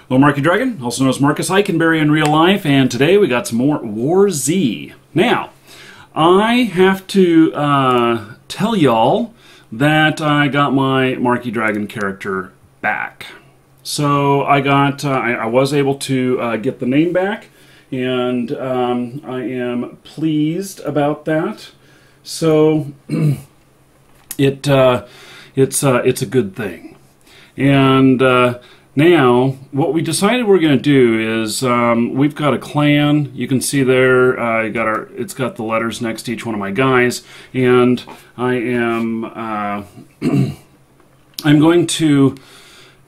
Hello, Marky Dragon, also known as Marcus Eikenberry in real life, and today we got some more War Z. Now, I have to tell y'all that I got my Marky Dragon character back. So I was able to get the name back, and I am pleased about that. So it's a good thing. And now, what we decided we're going to do is we've got a clan. You can see there, it's got the letters next to each one of my guys, and I am I'm going to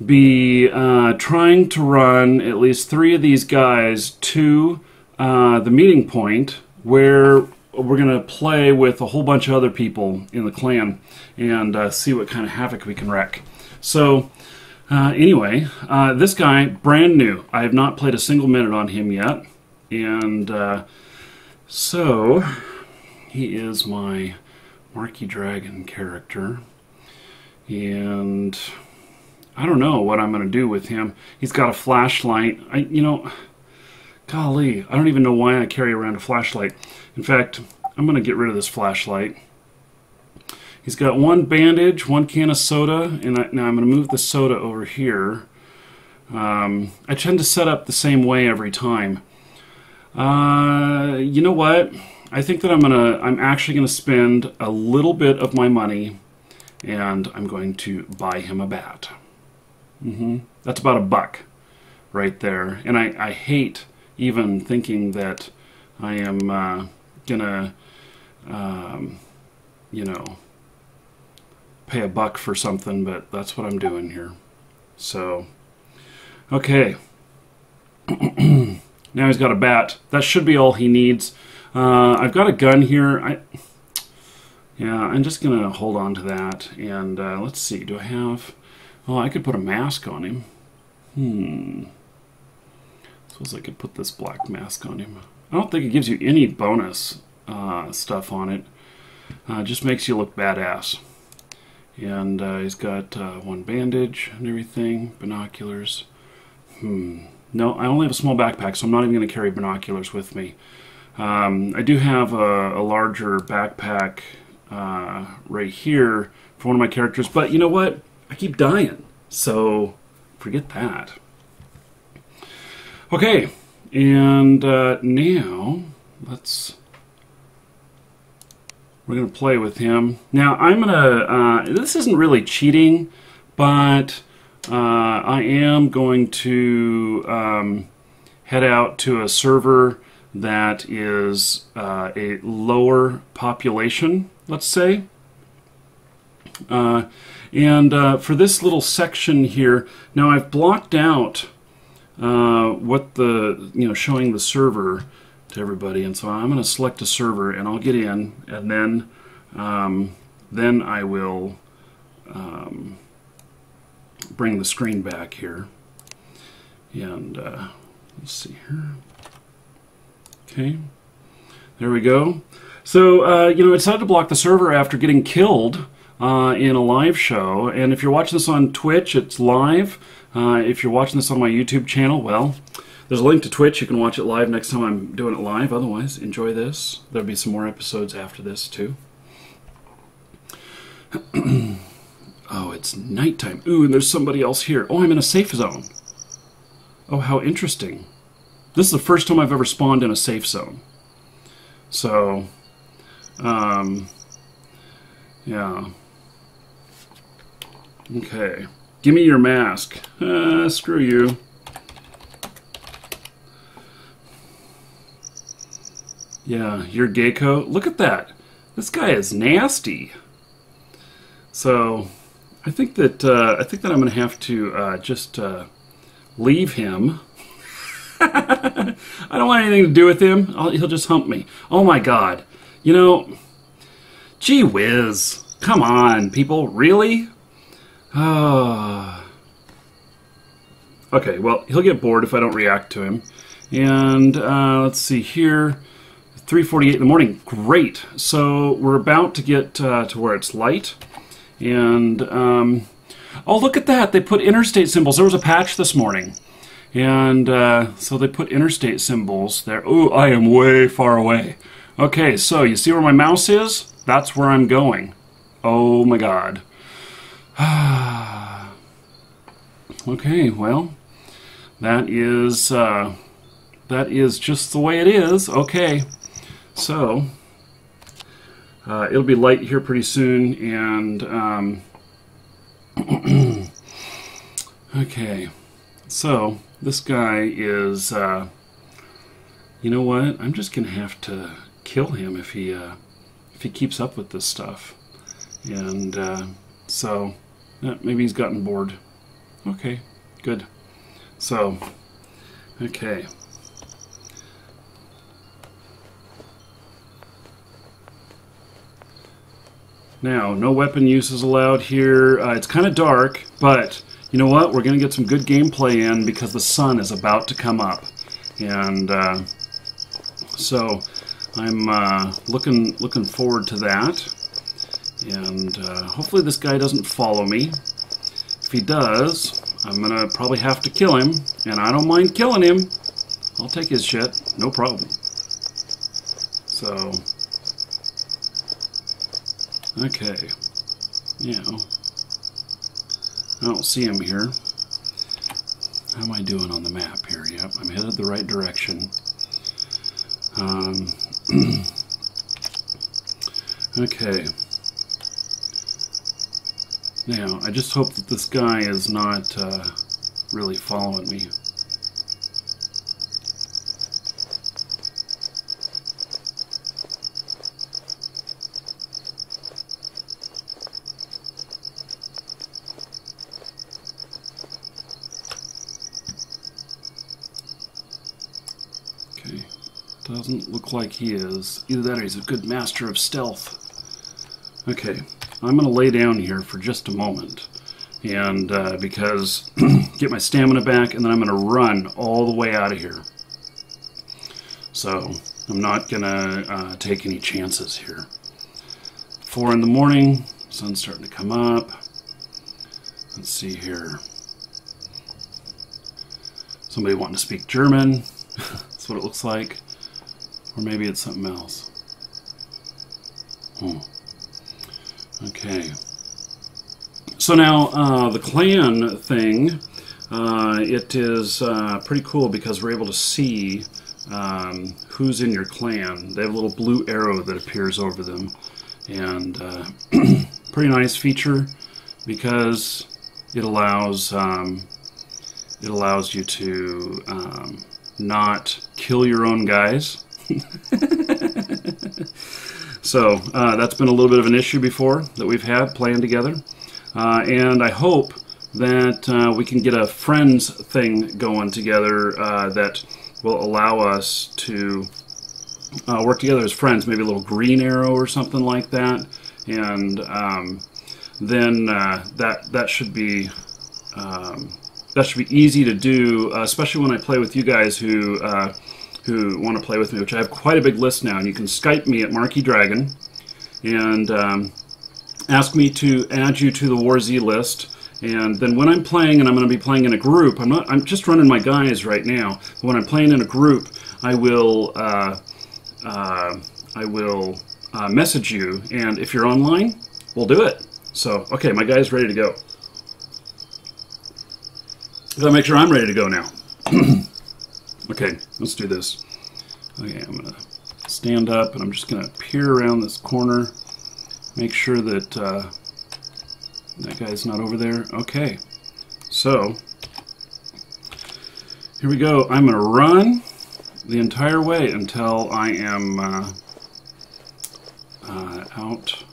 be trying to run at least 3 of these guys to the meeting point where we're going to play with a whole bunch of other people in the clan and see what kind of havoc we can wreak. So anyway, this guy, brand new. I have not played a single minute on him yet. And so, he is my Marky Dragon character. And I don't know what I'm going to do with him. He's got a flashlight. Golly, I don't even know why I carry around a flashlight. In fact, I'm going to get rid of this flashlight. He's got 1 bandage, 1 can of soda, and now I'm going to move the soda over here. I tend to set up the same way every time. You know what? I think that I'm actually going to spend a little bit of my money, and I'm going to buy him a bat. That's about $1 right there, and I hate even thinking that I am gonna, pay $1 for something, but that's what I'm doing here. So, okay. Now he's got a bat. That should be all he needs. I've got a gun here. I'm just gonna hold on to that. And let's see. Do I have? Oh, I could put a mask on him. Suppose I could put this black mask on him. I don't think it gives you any bonus stuff on it. Just makes you look badass. And he's got 1 bandage and everything, binoculars. No, I only have a small backpack, so I'm not even going to carry binoculars with me. I do have a larger backpack right here for one of my characters, but you know what? I keep dying, so forget that. Okay, and now we're going to play with him. Now, I'm going to, this isn't really cheating, but I am going to head out to a server that is a lower population, let's say. And for this little section here, now I've blocked out what showing the server to everybody, and so I'm going to select a server and I'll get in, and then I will bring the screen back here, and let's see here. Okay, there we go. So I decided to block the server after getting killed in a live show, and if you're watching this on Twitch, it's live. If you're watching this on my YouTube channel, well, there's a link to Twitch. You can watch it live next time I'm doing it live. Otherwise, enjoy this. There'll be some more episodes after this, too. Oh, it's nighttime. Ooh, and there's somebody else here. Oh, I'm in a safe zone. Oh, how interesting. This is the first time I've ever spawned in a safe zone. So, yeah. Okay. Give me your mask. Screw you. Yeah, you're Gecko. Look at that. This guy is nasty. So, I think that I'm going to have to just leave him. I don't want anything to do with him. He'll just hump me. Oh my God. Gee whiz. Come on, people. Really? Okay, well, he'll get bored if I don't react to him. And let's see here. 3:48 in the morning. Great. So we're about to get to where it's light. And, oh, look at that. They put interstate symbols. There was a patch this morning. And so they put interstate symbols there. Oh, I am way far away. Okay, so you see where my mouse is? That's where I'm going. Oh my God. Okay, well, that is just the way it is. Okay, so it'll be light here pretty soon, and okay, so this guy is, you know what? I'm just gonna have to kill him if he keeps up with this stuff, and so maybe he's gotten bored. Okay, good. So, okay. Now, no weapon use is allowed here. It's kind of dark, but you know what? We're going to get some good gameplay in because the sun is about to come up. And so I'm looking forward to that. And hopefully this guy doesn't follow me. If he does, I'm going to probably have to kill him. And I don't mind killing him. I'll take his shit. No problem. So... okay, now, I don't see him here. How am I doing on the map here? Yep, I'm headed the right direction. Okay. Now, I just hope that this guy is not really following me. Doesn't look like he is. Either that or he's a good master of stealth. Okay, I'm going to lay down here for just a moment. And because get my stamina back, and then I'm going to run all the way out of here. So I'm not going to take any chances here. 4 in the morning, sun's starting to come up. Let's see here. Somebody wanting to speak German. That's what it looks like. Or maybe it's something else. Okay. So now, the clan thing, it is pretty cool because we're able to see who's in your clan. They have a little blue arrow that appears over them. And pretty nice feature because it allows you to not kill your own guys. So that's been a little bit of an issue before that we've had playing together, and I hope that we can get a friends thing going together that will allow us to work together as friends. Maybe a little green arrow or something like that, and then that should be easy to do, especially when I play with you guys who want to play with me, which I have quite a big list now. And you can Skype me at Marky Dragon and ask me to add you to the War Z list. And then when I'm playing, and I'm going to be playing in a group, I'm just running my guys right now. When I'm playing in a group, I will message you, and if you're online, we'll do it. So, okay, my guy's ready to go. Gotta make sure I'm ready to go now. Okay, let's do this. Okay, I'm gonna stand up and I'm just gonna peer around this corner, make sure that that guy's not over there. Okay, so here we go. I'm gonna run the entire way until I am out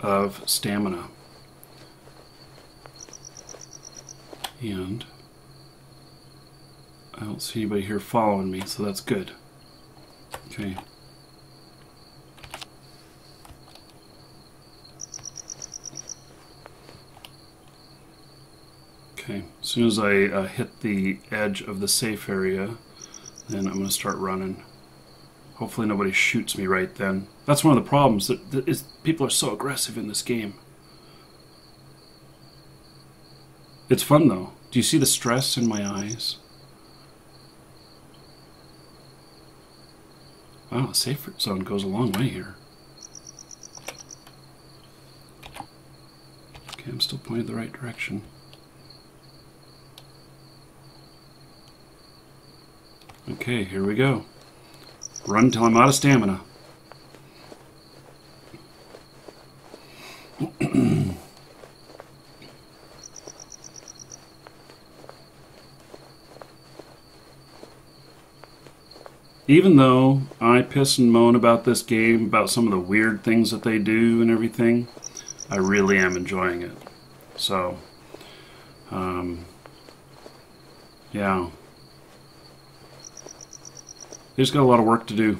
of stamina. And I don't see anybody here following me, so that's good. Okay. Okay, as soon as I hit the edge of the safe area, then I'm going to start running. Hopefully nobody shoots me right then. That's one of the problems, that is, people are so aggressive in this game. It's fun though. Do you see the stress in my eyes? Wow, the safe zone goes a long way here. Okay, I'm still pointed the right direction. Okay, here we go. Run till I'm out of stamina. Even though I piss and moan about this game, about some of the weird things that they do and everything, I really am enjoying it. So, yeah. They just got a lot of work to do.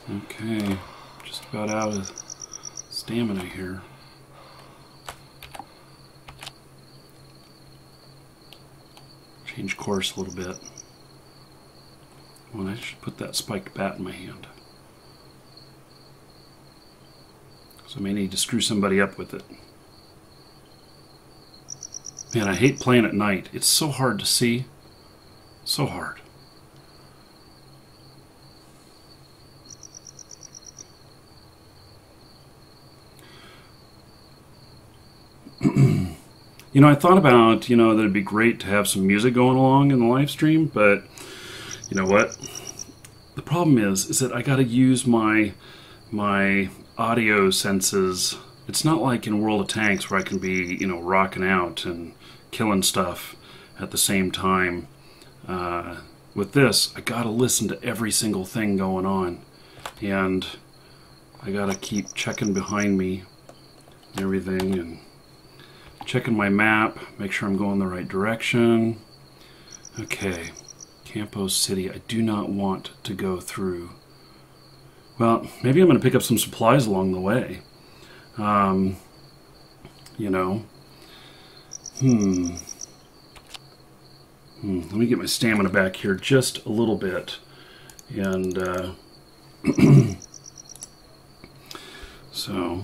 Okay, just about out of stamina here. Change course a little bit. Well, I should put that spiked bat in my hand. So I may need to screw somebody up with it. Man, I hate playing at night. It's so hard to see. So hard. You know, I thought about, that it'd be great to have some music going along in the live stream, but you know what? The problem is that I got to use my audio senses. It's not like in World of Tanks where I can be, rocking out and killing stuff at the same time. With this, I got to listen to every single thing going on, and I got to keep checking behind me and everything, and checking my map, make sure I'm going the right direction. Okay, Campo City. I do not want to go through. Well, maybe I'm going to pick up some supplies along the way. Let me get my stamina back here just a little bit. And, so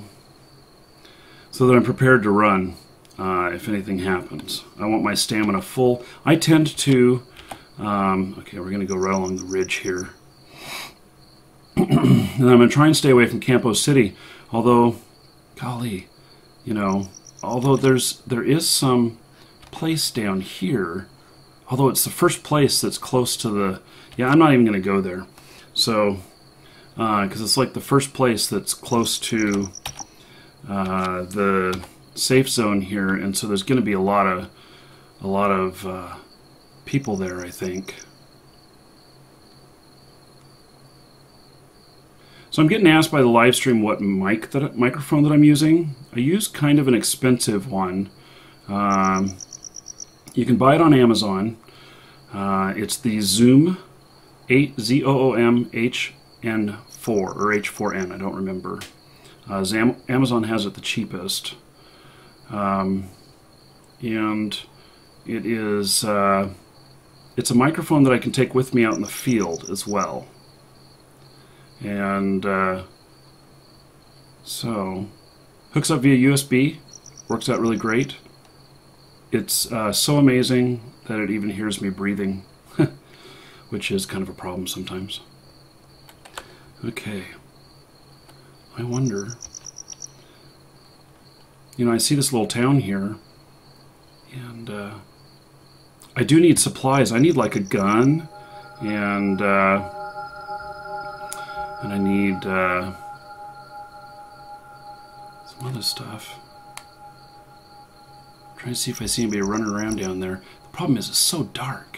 that I'm prepared to run. If anything happens. I want my stamina full. I tend to, okay, we're going to go right along the ridge here. And I'm going to try and stay away from Campo City, although, golly, although there is some place down here, although it's the first place that's close to the, I'm not even going to go there. So, because it's like the first place that's close to the safe zone here, and so there's going to be a lot of people there, I think. So I'm getting asked by the live stream what microphone that I'm using. I use kind of an expensive one. You can buy it on Amazon. It's the Zoom ZOOM HN4 or H4N. I don't remember. Amazon has it the cheapest. And it is it's a microphone that I can take with me out in the field as well, and so hooks up via USB, works out really great. It's so amazing that it even hears me breathing, which is kind of a problem sometimes. Okay, I wonder, I see this little town here, and I do need supplies. I need like a gun, and I need some other stuff. I'm trying to see if I see anybody running around down there. The problem is it's so dark.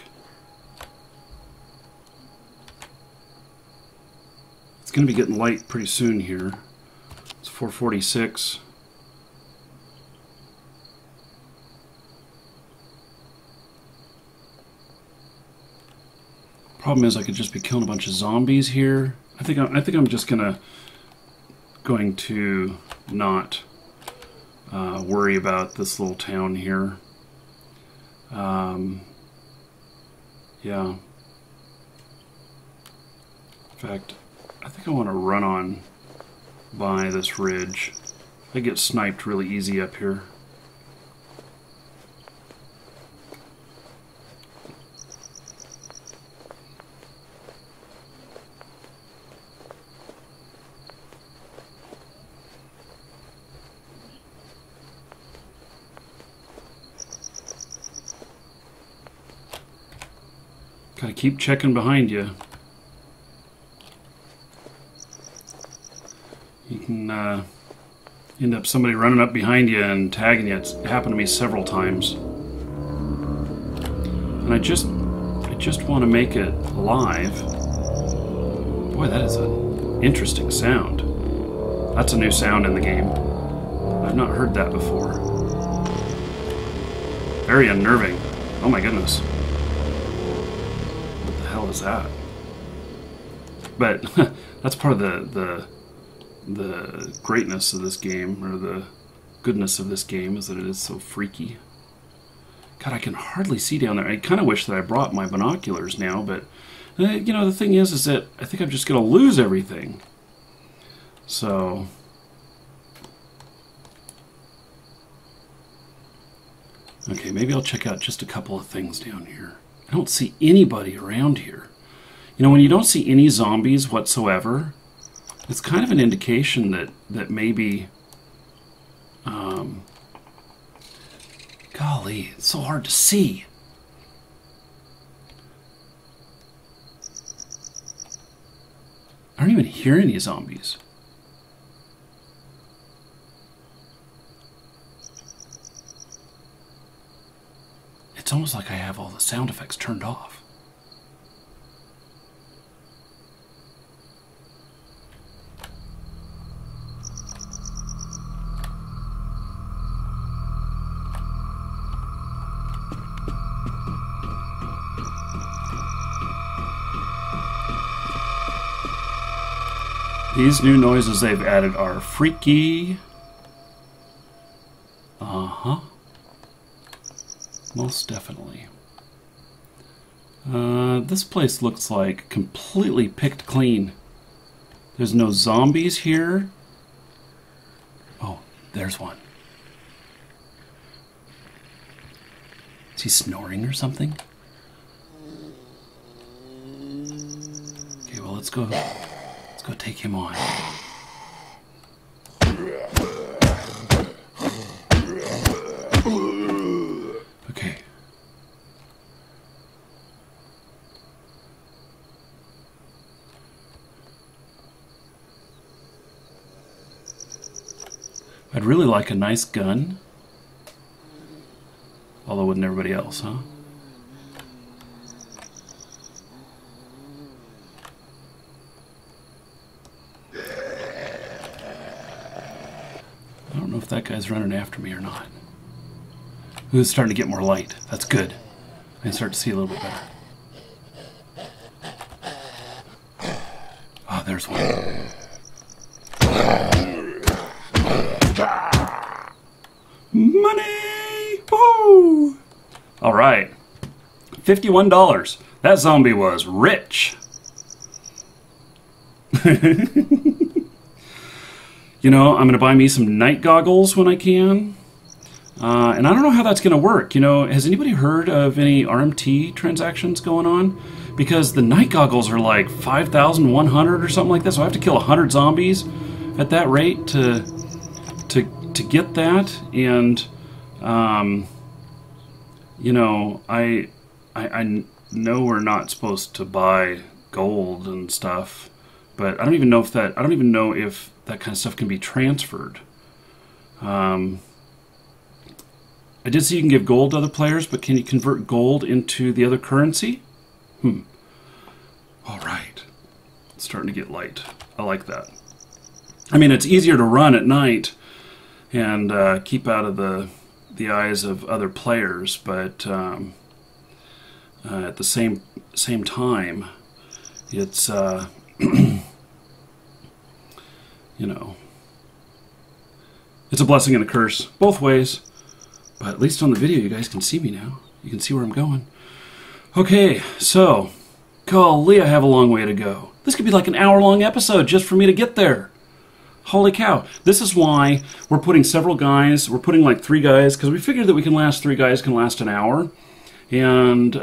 It's going to be getting light pretty soon here. It's 4:46. Problem is, I could just be killing a bunch of zombies here. I think I'm just going to not worry about this little town here. Yeah. In fact, I think I want to run on by this ridge. I get sniped really easy up here. Gotta keep checking behind you. You can end up somebody running up behind you and tagging you. It's happened to me several times. And I just want to make it live. Boy, that is an interesting sound. That's a new sound in the game. I've not heard that before. Very unnerving. Oh my goodness. What the hell is that? But that's part of the greatness of this game, or the goodness of this game, is that it is so freaky. God, I can hardly see down there. I kind of wish that I brought my binoculars now, but you know, the thing is that I think I'm just going to lose everything. So okay, maybe I'll check out just a couple of things down here. I don't see anybody around here. You know, when you don't see any zombies whatsoever, it's kind of an indication that maybe, golly, it's so hard to see. I don't even hear any zombies. It's almost like I have all the sound effects turned off. These new noises they've added are freaky. Uh-huh. Most definitely. This place looks like completely picked clean. There's no zombies here. Oh, there's one. Is he snoring or something? Okay, well, let's go take him on. Okay. I'd really like a nice gun. Although wouldn't everybody else, huh? I don't know if that guy's running after me or not. Ooh, it's starting to get more light. That's good. I can start to see a little bit better. Oh, there's one. Money! Woo! All right. $51. That zombie was rich. You know, I'm going to buy me some night goggles when I can. And I don't know how that's going to work. You know, has anybody heard of any RMT transactions going on? Because the night goggles are like 5,100 or something like that. So I have to kill 100 zombies at that rate to get that. And, you know, I know we're not supposed to buy gold and stuff, but I don't even know if that kind of stuff can be transferred. I did see you can give gold to other players, but can you convert gold into the other currency? All right. It's starting to get light. I like that. I mean, it's easier to run at night and keep out of the eyes of other players, but at the same time, it's you know, it's a blessing and a curse both ways. But at least on the video, you guys can see me now. You can see where I'm going. Okay, so, golly, I have a long way to go. This could be like an hour-long episode just for me to get there. Holy cow. This is why we're putting several guys. We're putting like 3 guys, because we figured that 3 guys can last an hour. And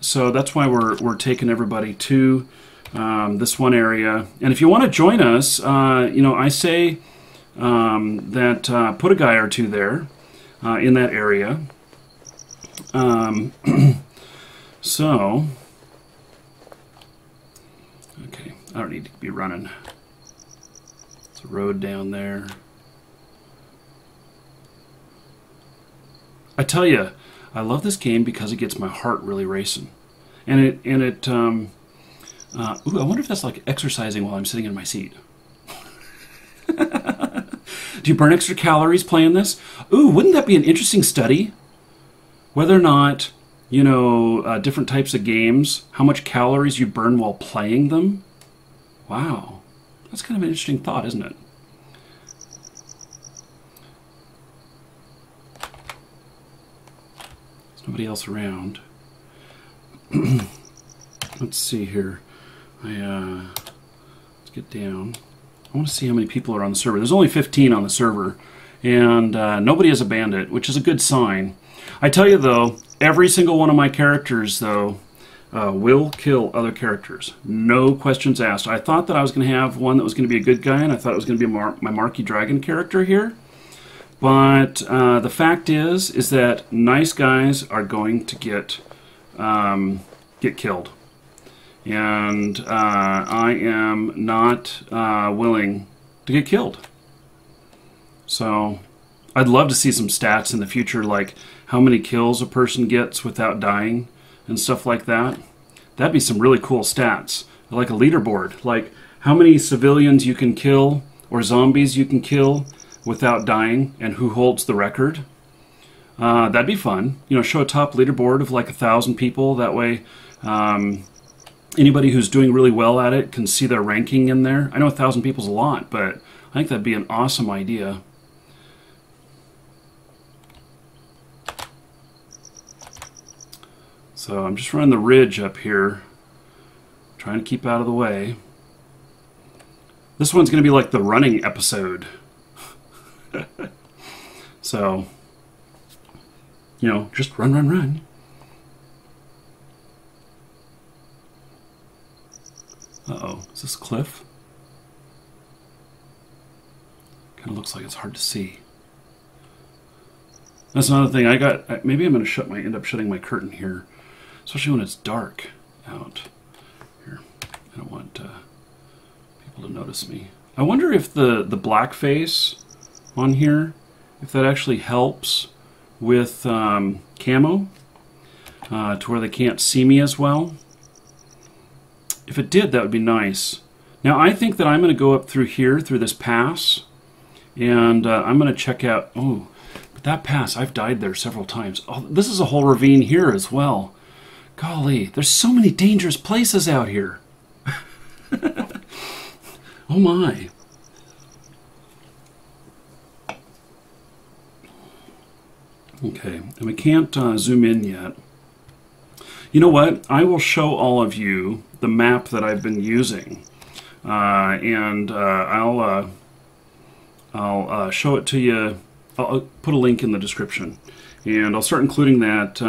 so that's why we're taking everybody to this one area. And if you want to join us, you know, I say that put a guy or 2 there. In that area. So, I don't need to be running. There's a road down there. I tell you, I love this game because it gets my heart really racing. And ooh, I wonder if that's like exercising while I'm sitting in my seat. Do you burn extra calories playing this? Ooh, wouldn't that be an interesting study? Whether or not, you know, different types of games, how much calories you burn while playing them? Wow. That's kind of an interesting thought, isn't it? There's nobody else around. Let's see here. Let's get down. I want to see how many people are on the server. There's only 15 on the server, and nobody is a bandit, which is a good sign. I tell you, though, every single one of my characters, though, will kill other characters. No questions asked. I thought that I was going to have one that was going to be a good guy, and I thought it was going to be my Marky Dragon character here. But the fact is that nice guys are going to get killed. And I am not willing to get killed. So I'd love to see some stats in the future, like how many kills a person gets without dying and stuff like that. That'd be some really cool stats, like a leaderboard, like how many civilians you can kill or zombies you can kill without dying and who holds the record. That'd be fun. You know, show a top leaderboard of like 1,000 people. That way anybody who's doing really well at it can see their ranking in there. I know 1,000 people's a lot, but I think that'd be an awesome idea. So I'm just running the ridge up here, trying to keep out of the way. This one's going to be like the running episode. So, you know, just run, run, run. Uh-oh, is this a cliff? Kind of looks like it's hard to see. That's another thing. Maybe I'm going to end up shutting my curtain here, especially when it's dark out. Here, I don't want people to notice me. I wonder if the black face on here, if that actually helps with camo, to where they can't see me as well. If it did, that would be nice. Now, I think that I'm going to go up through here, through this pass, and I'm going to check out... Oh, but that pass, I've died there several times. Oh, this is a whole ravine here as well. Golly, there's so many dangerous places out here. Oh, my. Okay, and we can't zoom in yet. You know what? I will show all of you the map that I've been using, and I'll show it to you. I'll put a link in the description, and I'll start including that.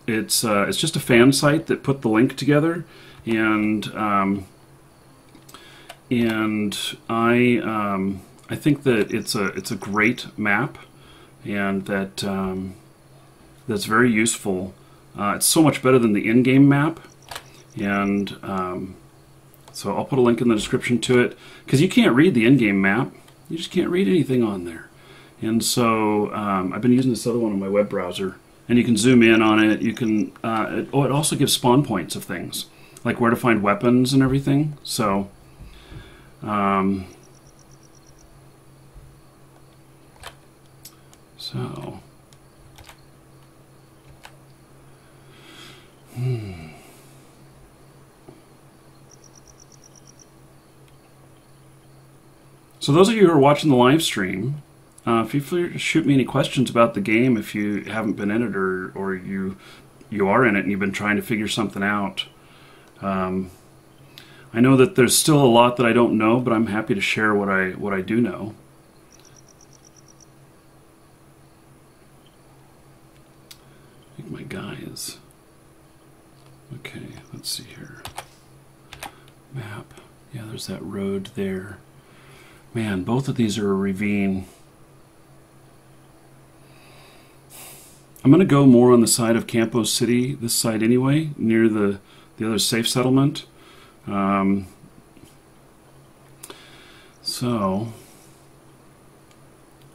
It's just a fan site that put the link together, and I think that it's a great map, and that that's very useful. It's so much better than the in-game map, and so I'll put a link in the description to it, because you can't read the in-game map. You just can't read anything on there. And so I've been using this other one on my web browser, and you can zoom in on it. You can it also gives spawn points of things, like where to find weapons and everything. So So those of you who are watching the live stream, feel free to shoot me any questions about the game if you haven't been in it, or you are in it and you've been trying to figure something out. I know that there's still a lot that I don't know, but I'm happy to share what I do know. I think my guy is... Okay, let's see here. Map. Yeah, there's that road there. Man, both of these are a ravine. I'm going to go more on the side of Campo City, this side anyway, near the other safe settlement. So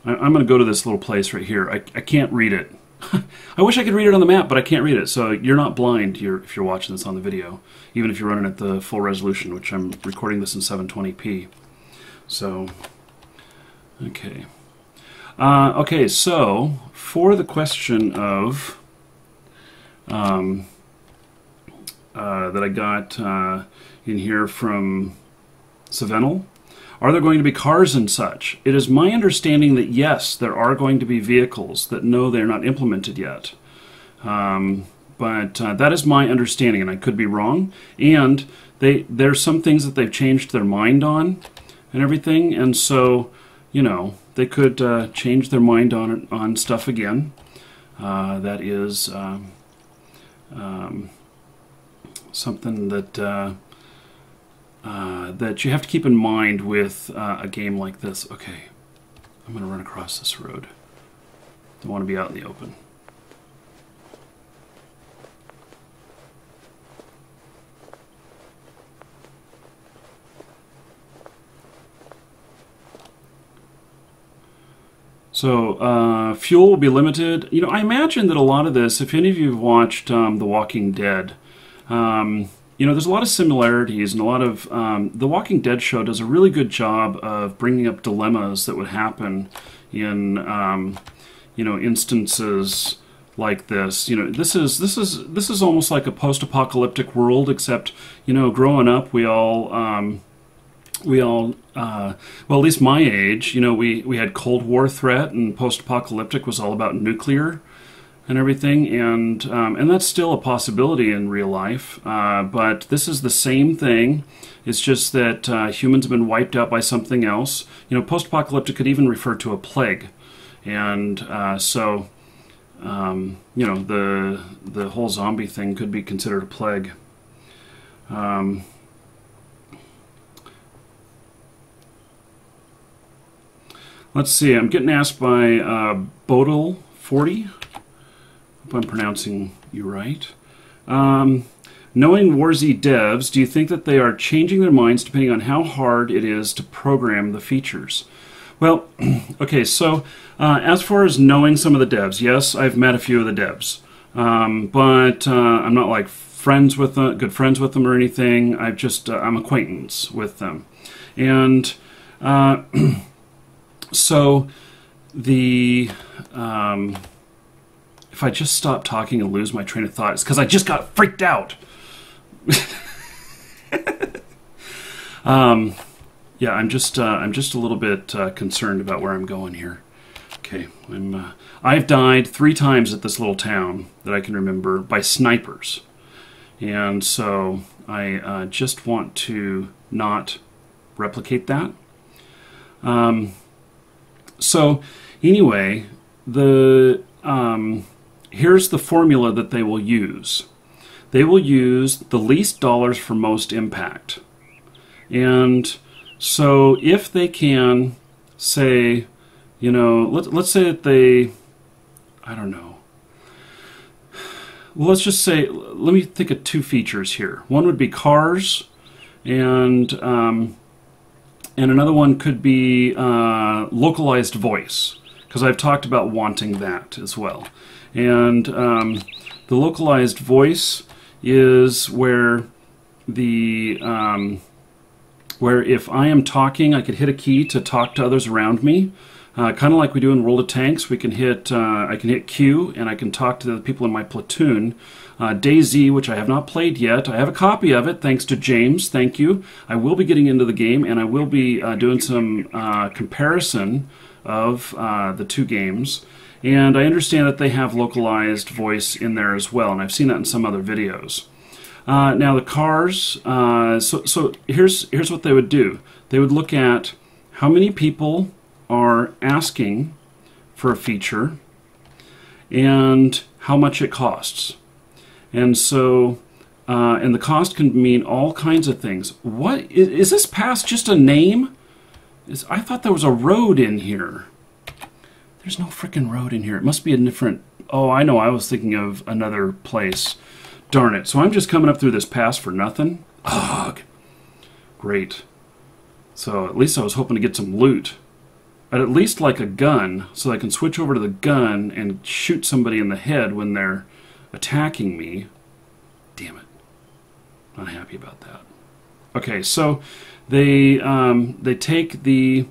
I'm going to go to this little place right here. I can't read it. I wish I could read it on the map, but I can't read it. So you're not blind if you're watching this on the video, even if you're running at the full resolution, which I'm recording this in 720p. So, okay. Okay, so for the question of that I got in here from Savenel, are there going to be cars and such? It is my understanding that yes, there are going to be vehicles that no, they're not implemented yet. But that is my understanding, and I could be wrong. And there's some things that they've changed their mind on and everything, and so, you know, they could change their mind on stuff again. That is something that that you have to keep in mind with a game like this. Okay, I'm going to run across this road. Don't want to be out in the open. So, fuel will be limited. You know, I imagine that a lot of this, if any of you have watched The Walking Dead, you know, there's a lot of similarities, and a lot of The Walking Dead show does a really good job of bringing up dilemmas that would happen in, you know, instances like this. You know, this is almost like a post-apocalyptic world, except, you know, growing up, we all, well, at least my age, you know, we had Cold War threat, and post-apocalyptic was all about nuclear and everything, and that's still a possibility in real life. But this is the same thing. It's just that humans have been wiped out by something else. You know, post-apocalyptic could even refer to a plague, and so you know, the whole zombie thing could be considered a plague. Let's see. I'm getting asked by Bodil40. Hope I'm pronouncing you right. Knowing Warzy devs, do you think that they are changing their minds depending on how hard it is to program the features? Well, okay, so as far as knowing some of the devs, yes, I've met a few of the devs, but I'm not like friends with them, good friends with them or anything. I've just I'm acquaintance with them, and so the if I just stop talking and lose my train of thought, it's because I just got freaked out. Yeah, I'm just a little bit concerned about where I'm going here. Okay, I've died 3 times at this little town that I can remember by snipers, and so I just want to not replicate that. So anyway, here's the formula that they will use. They will use the least dollars for most impact. And so if they can say, you know, let's say that they, I don't know. Well, let's just say, let me think of 2 features here. One would be cars, and another one could be localized voice, because I've talked about wanting that as well. And the localized voice is where where if I am talking, I could hit a key to talk to others around me, kind of like we do in World of Tanks. We can hit I can hit Q, and I can talk to the people in my platoon. DayZ, which I have not played yet. I have a copy of it, thanks to James. Thank you. I will be getting into the game, and I will be doing some comparison of the 2 games. And I understand that they have localized voice in there as well, and I've seen that in some other videos. Now the cars, so here's what they would do. They would look at how many people are asking for a feature and how much it costs. And so, and the cost can mean all kinds of things. What is this pass just a name? I thought there was a road in here. There's no frickin' road in here. It must be a different... Oh, I know. I was thinking of another place. Darn it. So I'm just coming up through this pass for nothing? Ugh. Great. So at least I was hoping to get some loot. I'd at least like a gun, so I can switch over to the gun and shoot somebody in the head when they're attacking me. Damn it. Not happy about that. Okay, so they take the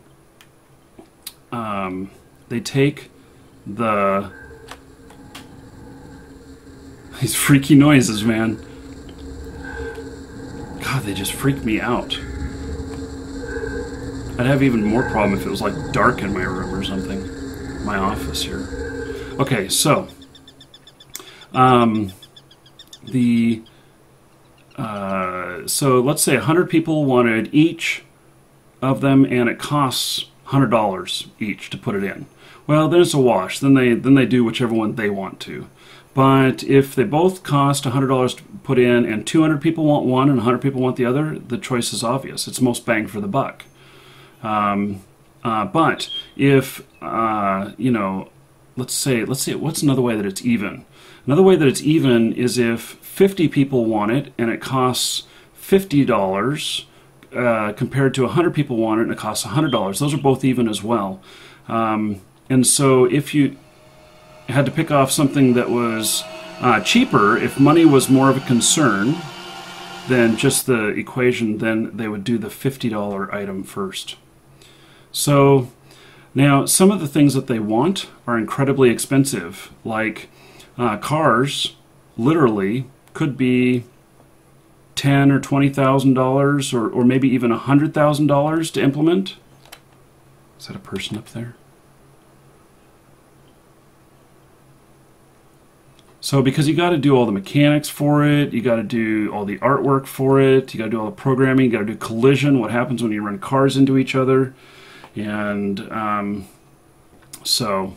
these freaky noises, man. God, they just freak me out. I'd have even more problem if it was like dark in my room or something. My office here. Okay, so so let's say 100 people wanted each of them, and it costs $100 each to put it in. Well, then it's a wash. Then they do whichever one they want to. But if they both cost $100 to put in, and 200 people want one and 100 people want the other, the choice is obvious. It's most bang for the buck. But if you know, let's say what's another way that it's even? Another way that it's even is if 50 people want it and it costs $50 compared to 100 people want it and it costs $100. Those are both even as well. And so if you had to pick off something that was cheaper, if money was more of a concern than just the equation, then they would do the $50 item first. So now some of the things that they want are incredibly expensive, like cars literally could be $10,000 or $20,000 or maybe even $100,000 to implement. Is that a person up there? So because you got to do all the mechanics for it, you got to do all the artwork for it, you got to do all the programming, you got to do collision, what happens when you run cars into each other. And so,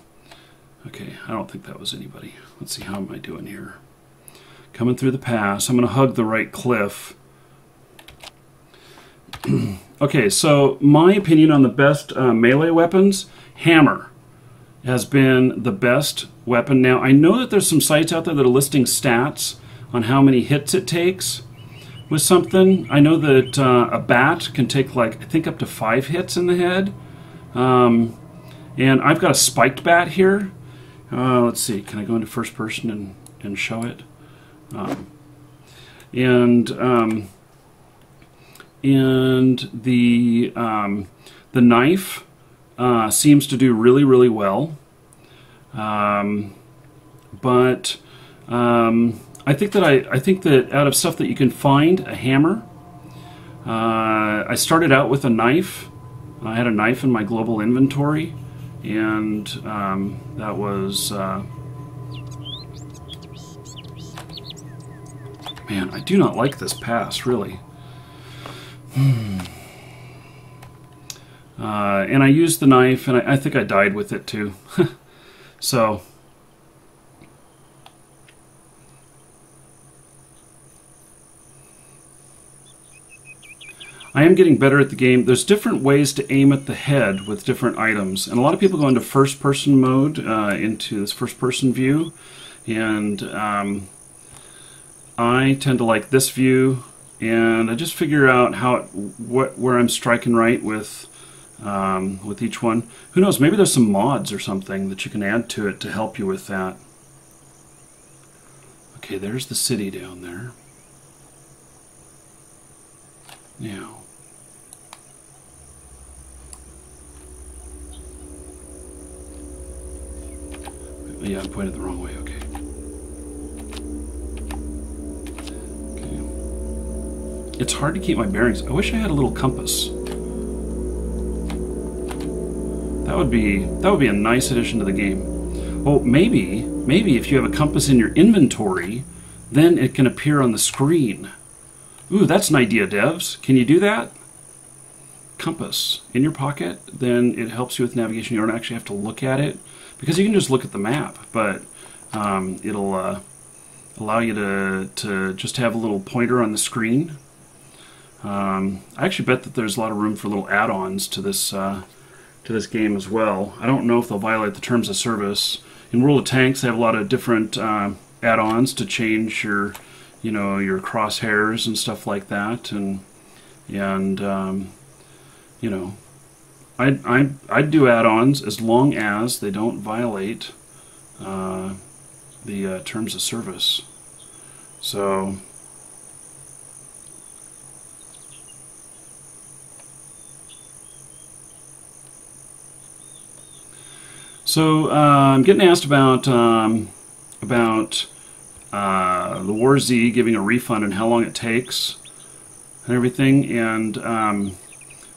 okay, I don't think that was anybody. Let's see, how am I doing here? Coming through the pass. I'm going to hug the right cliff. Okay, so my opinion on the best melee weapons, hammer has been the best weapon. Now, I know that there's some sites out there that are listing stats on how many hits it takes with something. I know that a bat can take, like, I think up to 5 hits in the head. And I've got a spiked bat here. Let's see, can I go into first person and show it? And the knife seems to do really, really well. But I think that out of stuff that you can find, a hammer. I started out with a knife. I had a knife in my global inventory, and that was man, I do not like this pass, really. And I used the knife, and I think I died with it too. So I am getting better at the game. There's different ways to aim at the head with different items, and a lot of people go into first-person mode, into this first-person view, and I tend to like this view, and I just figure out where I'm striking right with each one. Who knows? Maybe there's some mods or something that you can add to it to help you with that. Okay, there's the city down there. Now, yeah, I'm pointed the wrong way. Okay. Okay. It's hard to keep my bearings. I wish I had a little compass. That would be a nice addition to the game. Well, maybe if you have a compass in your inventory, then it can appear on the screen. Ooh, that's an idea, devs. Can you do that? Compass in your pocket, then it helps you with navigation. You don't actually have to look at it, because you can just look at the map, but it'll allow you to just have a little pointer on the screen. I actually bet that there's a lot of room for little add-ons to this game as well. I don't know if they'll violate the terms of service. In World of Tanks, they have a lot of different add-ons to change your crosshairs and stuff like that, and you know, I'd do add-ons as long as they don't violate the terms of service. So I'm getting asked about the War Z giving a refund and how long it takes and everything. And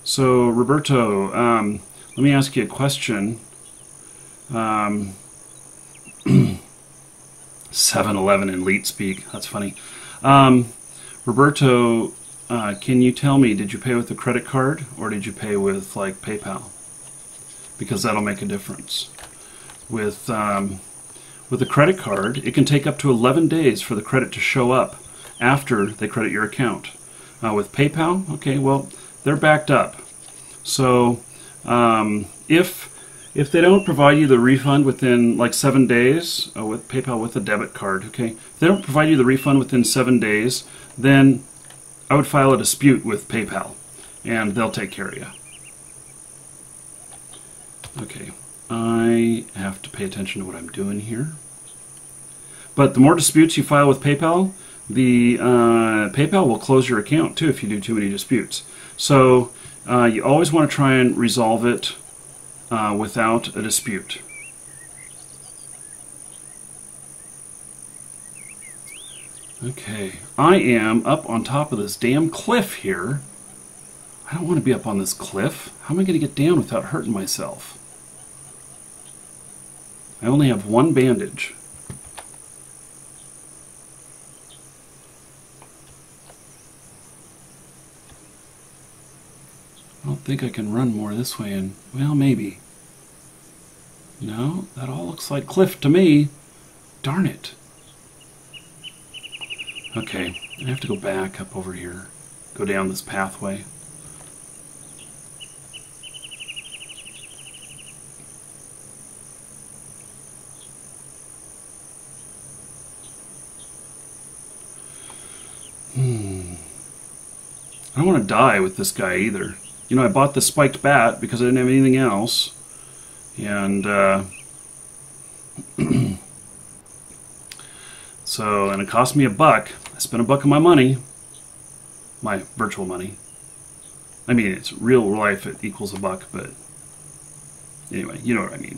so Roberto, let me ask you a question. 7-Eleven in Leet speak. That's funny. Roberto, can you tell me, did you pay with a credit card or did you pay with like PayPal? Because that'll make a difference. With a credit card, it can take up to 11 days for the credit to show up after they credit your account. With PayPal, okay, well, they're backed up. So if they don't provide you the refund within like 7 days, with PayPal with a debit card, okay, if they don't provide you the refund within 7 days, then I would file a dispute with PayPal, and they'll take care of you. Okay, I have to pay attention to what I'm doing here. But the more disputes you file with PayPal, the PayPal will close your account too if you do too many disputes. So you always want to try and resolve it without a dispute. Okay, I am up on top of this damn cliff here. I don't want to be up on this cliff. How am I going to get down without hurting myself? I only have one bandage. I don't think I can run more this way, and well, maybe. No, that all looks like cliff to me. Darn it. Okay, I have to go back up over here. Go down this pathway. I don't want to die with this guy either. You know, I bought the spiked bat because I didn't have anything else. And, so, and it cost me $1. I spent $1 of my money. My virtual money. I mean, it's real life, it equals $1, but anyway, you know what I mean.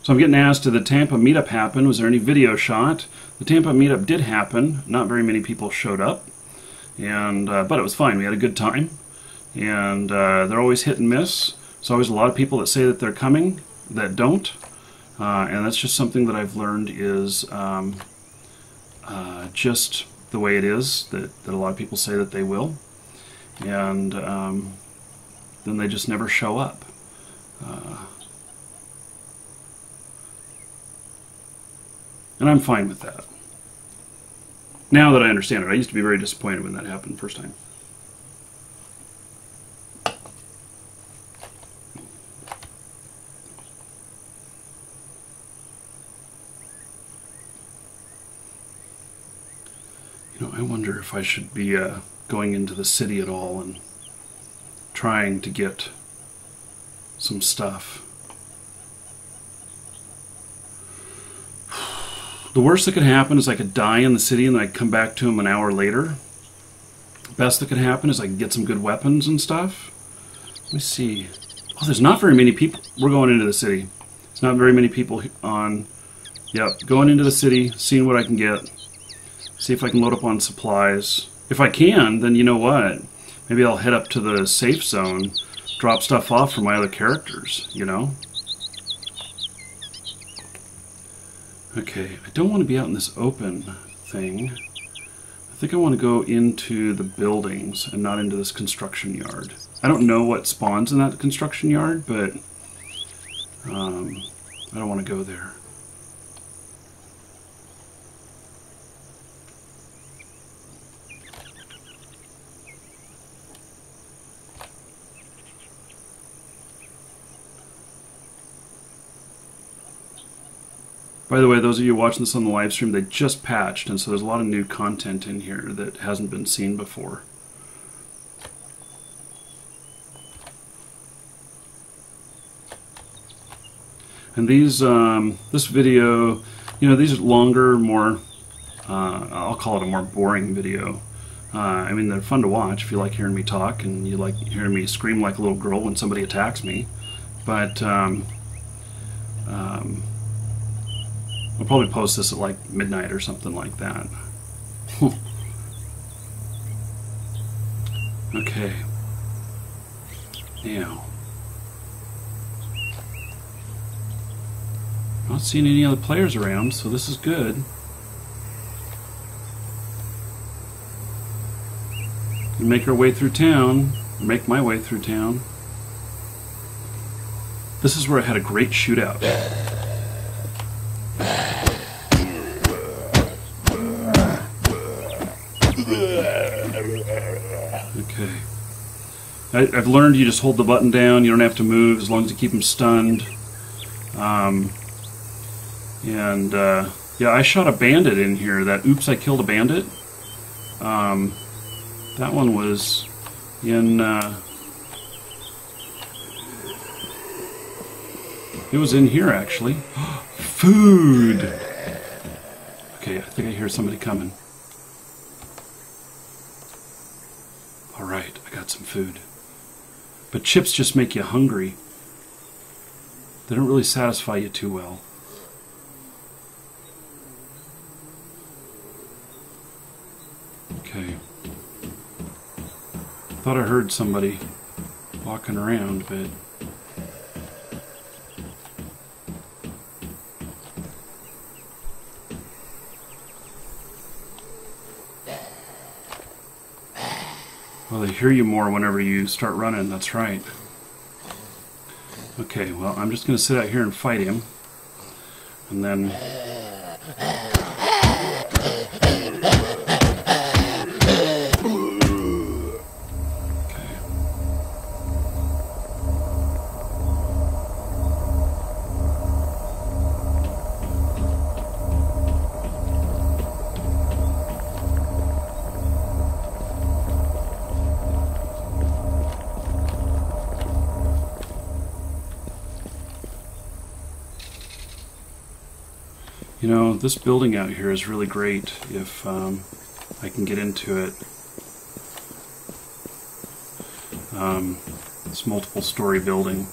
So I'm getting asked, did the Tampa meetup happen? Was there any video shot? The Tampa meetup did happen. Not very many people showed up. And but it was fine. We had a good time. And they're always hit and miss. There's always a lot of people that say that they're coming that don't. And that's just something that I've learned is just the way it is, that a lot of people say that they will. And then they just never show up. And I'm fine with that. Now that I understand it, I used to be very disappointed when that happened the first time. You know, I wonder if I should be going into the city at all and trying to get some stuff. The worst that could happen is I could die in the city and then I'd come back to him an hour later. The best that could happen is I could get some good weapons and stuff. Let me see. Oh, there's not very many people. We're going into the city. There's not very many people on. Yep, going into the city, seeing what I can get. See if I can load up on supplies. If I can, then you know what? Maybe I'll head up to the safe zone, drop stuff off for my other characters, you know? Okay, I don't want to be out in this open thing. I think I want to go into the buildings and not into this construction yard. I don't know what spawns in that construction yard, but I don't want to go there. By the way, those of you watching this on the live stream, they just patched, and so there's a lot of new content in here that hasn't been seen before. And these, this video, you know, these are longer, more, I'll call it a more boring video. I mean, they're fun to watch if you like hearing me talk and you like hearing me scream like a little girl when somebody attacks me. But I'll probably post this at like midnight or something like that. Okay. Now, not seeing any other players around, so this is good. We make our way through town, make my way through town. This is where I had a great shootout. Okay. I've learned you just hold the button down, you don't have to move as long as you keep them stunned. Yeah, I shot a bandit in here. That Oops, I Killed a Bandit. That one was in, it was in here actually. Food! Okay, I think I hear somebody coming. Alright, I got some food. But chips just make you hungry. They don't really satisfy you too well. Okay. Thought I heard somebody walking around, but well, they hear you more whenever you start running, that's right. Okay, well, I'm just going to sit out here and fight him. And then... You know, this building out here is really great if I can get into it. This multiple story building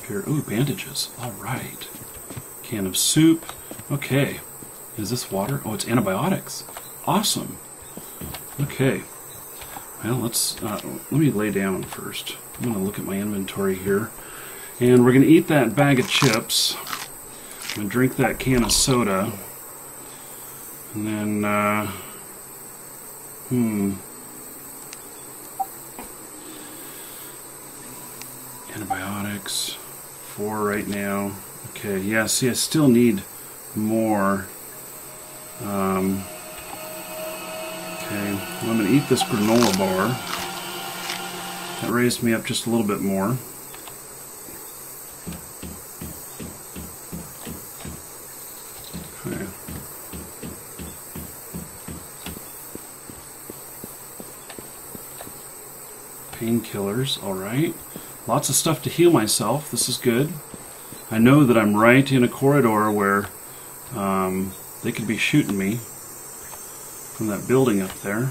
here. Ooh, bandages. Alright. Can of soup. Okay. Is this water? Oh, it's antibiotics. Awesome. Okay. Well, let me lay down first. I'm going to look at my inventory here. And we're going to eat that bag of chips. I'm going to drink that can of soda, and then, antibiotics, 4 right now. Okay, yeah, see, I still need more. Okay, well, I'm going to eat this granola bar. That raised me up just a little bit more. Painkillers, alright. Lots of stuff to heal myself. This is good. I know that I'm right in a corridor where they could be shooting me from that building up there.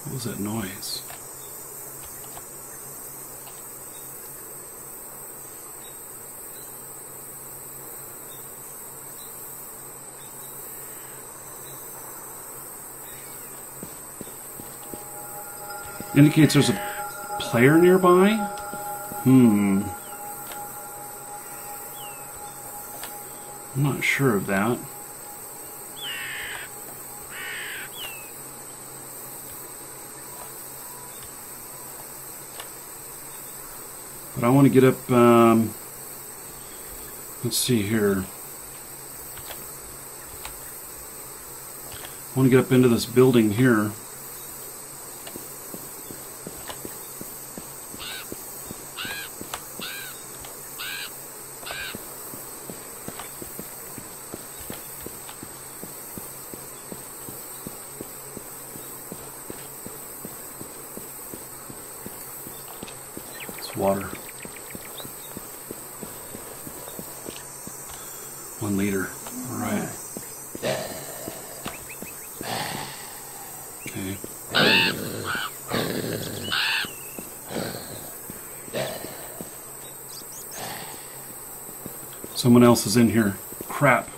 What was that noise? Indicates there's a player nearby? I'm not sure of that. But I want to get up, let's see here. I want to get up into this building here. Water. One liter. All right. Okay. Someone else is in here. Crap.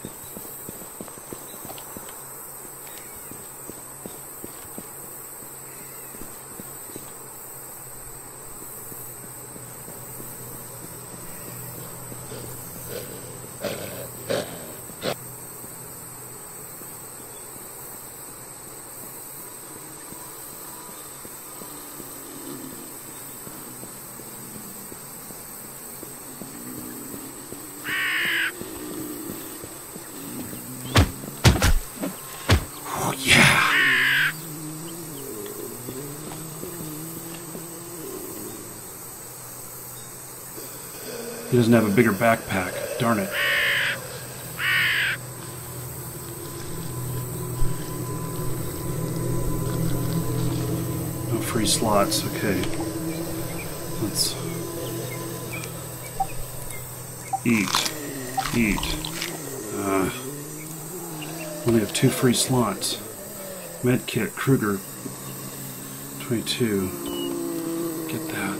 He doesn't have a bigger backpack. Darn it. No free slots. Okay. Let's eat. Only have 2 free slots. Medkit, Kruger, 22. Get that.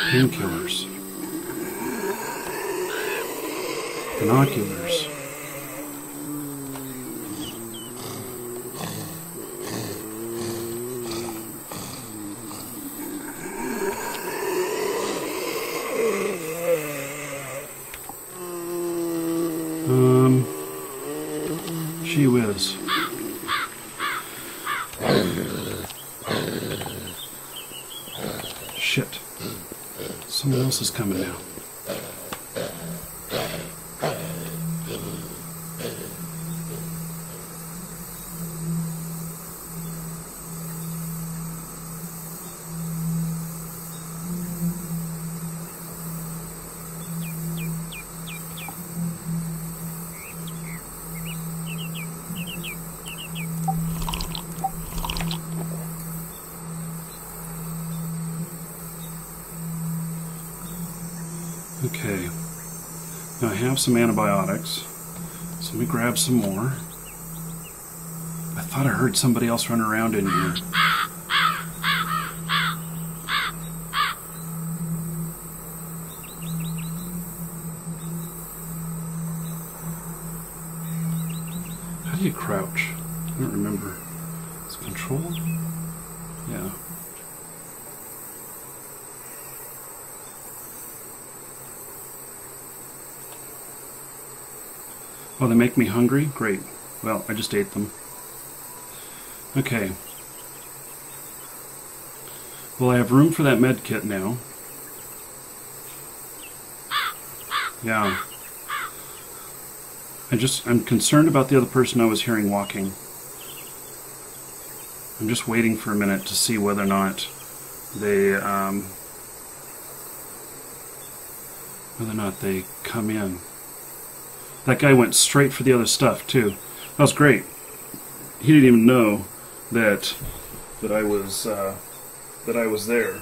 Painkillers. Binoculars. Gee whiz. Shit. Someone else is coming now. Okay, now I have some antibiotics, so let me grab some more. I thought I heard somebody else running around in here. How do you crouch? I don't remember. It's control? Yeah. Oh, they make me hungry? Great. Well, I just ate them. Okay. Well, I have room for that med kit now. Yeah. I'm concerned about the other person I was hearing walking. I'm just waiting for a minute to see whether or not they come in. That guy went straight for the other stuff too. That was great. He didn't even know that I was there.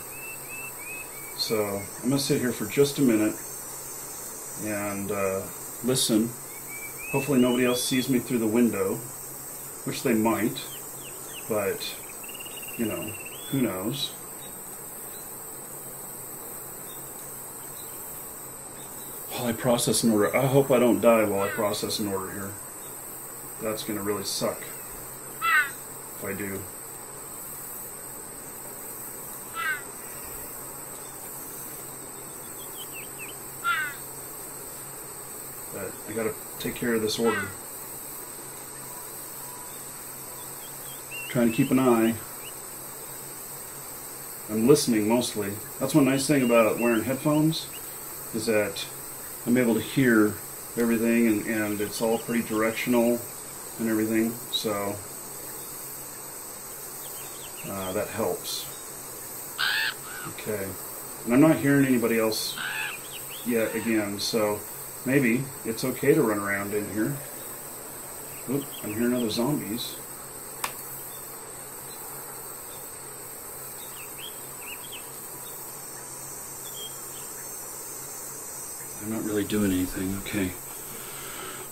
So I'm gonna sit here for just a minute and listen. Hopefully nobody else sees me through the window, which they might, but you know, who knows. While I process an order. I hope I don't die while I process an order here. That's going to really suck if I do. But I got to take care of this order. Trying to keep an eye. I'm listening mostly. That's one nice thing about wearing headphones, is that I'm able to hear everything, and it's all pretty directional and everything, so that helps. Okay, and I'm not hearing anybody else yet again, so maybe it's okay to run around in here. Oop, I'm hearing other zombies. I'm not really doing anything. Okay.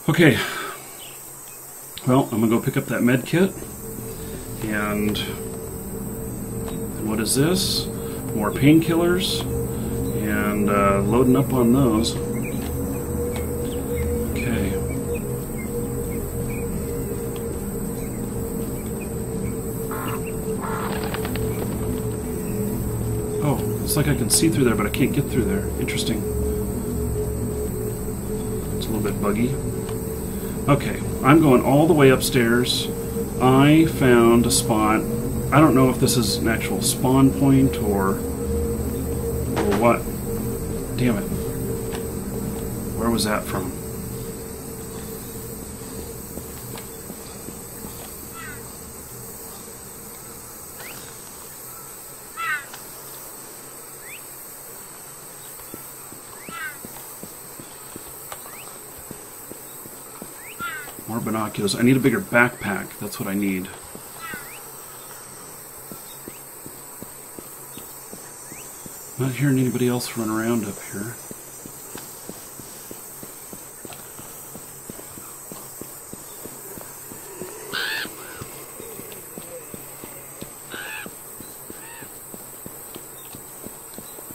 Okay, well, I'm gonna go pick up that med kit, and what is this? More painkillers, and loading up on those. Okay. Oh, it's like I can see through there, but I can't get through there. Interesting. It's a little bit buggy. Okay, I'm going all the way upstairs. I found a spot. I don't know if this is an actual spawn point or what. Damn it. Where was that from? More binoculars. I need a bigger backpack. That's what I need. Not hearing anybody else run around up here.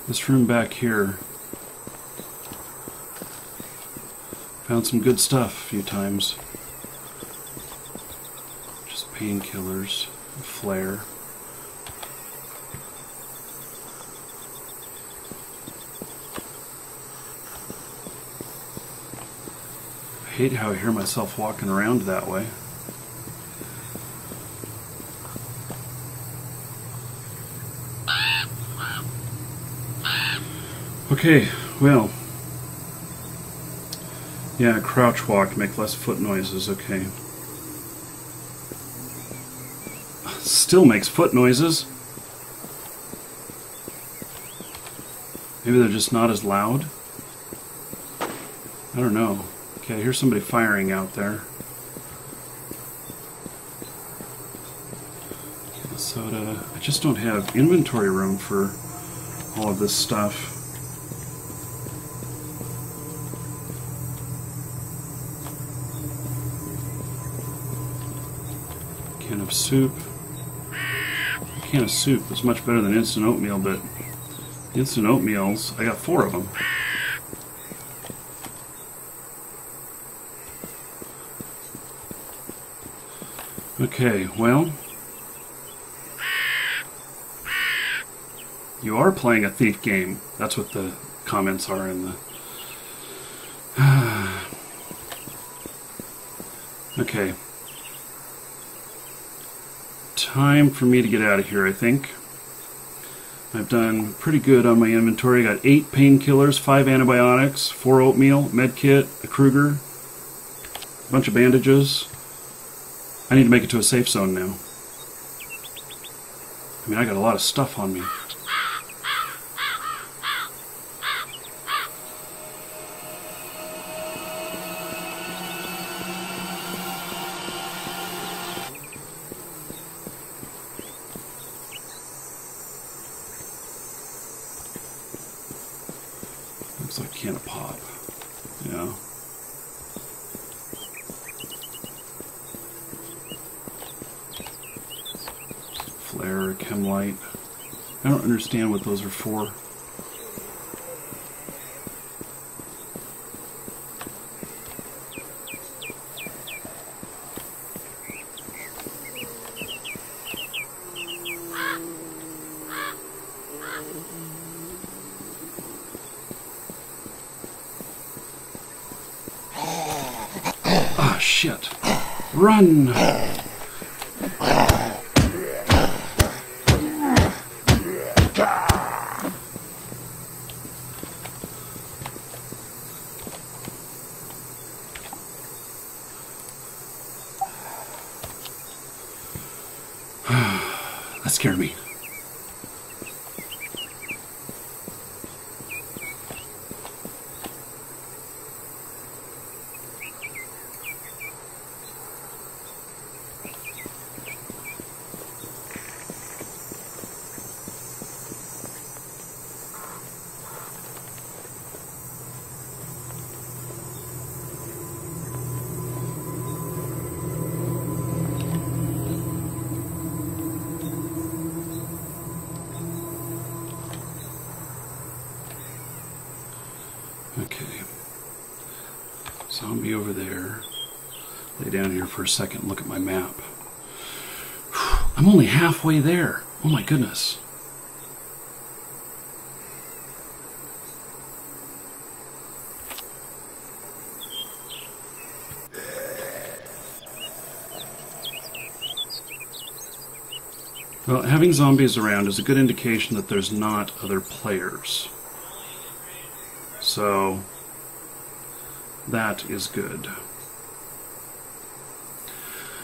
This room back here. Found some good stuff a few times. Just painkillers, flare. I hate how I hear myself walking around that way. Okay, well. Yeah, crouch walk, make less foot noises, okay. Still makes foot noises. Maybe they're just not as loud. I don't know. Okay, I hear somebody firing out there. Soda. I just don't have inventory room for all of this stuff. Can of soup. A can of soup is much better than instant oatmeal, but instant oatmeals, I got 4 of them. Okay, well, you are playing a thief game. That's what the comments are in the... Okay. Time for me to get out of here, I think. I've done pretty good on my inventory. I got 8 painkillers, 5 antibiotics, 4 oatmeal, med kit, a Kruger, a bunch of bandages. I need to make it to a safe zone now. I mean, I got a lot of stuff on me. Looks like a can of pop. Yeah. Flare, Chemlight. I don't understand what those are for. Ah, shit. Run! That scared me. zombie over there. Lay down here for a second and look at my map. I'm only halfway there. Oh my goodness. Well, having zombies around is a good indication that there's not other players. So, that is good.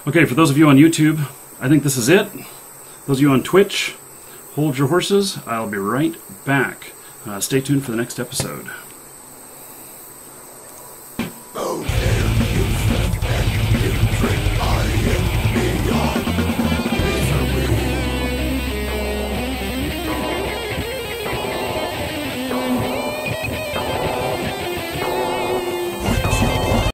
Okay, for those of you on YouTube, I think this is it. Those of you on Twitch, hold your horses. I'll be right back. Stay tuned for the next episode.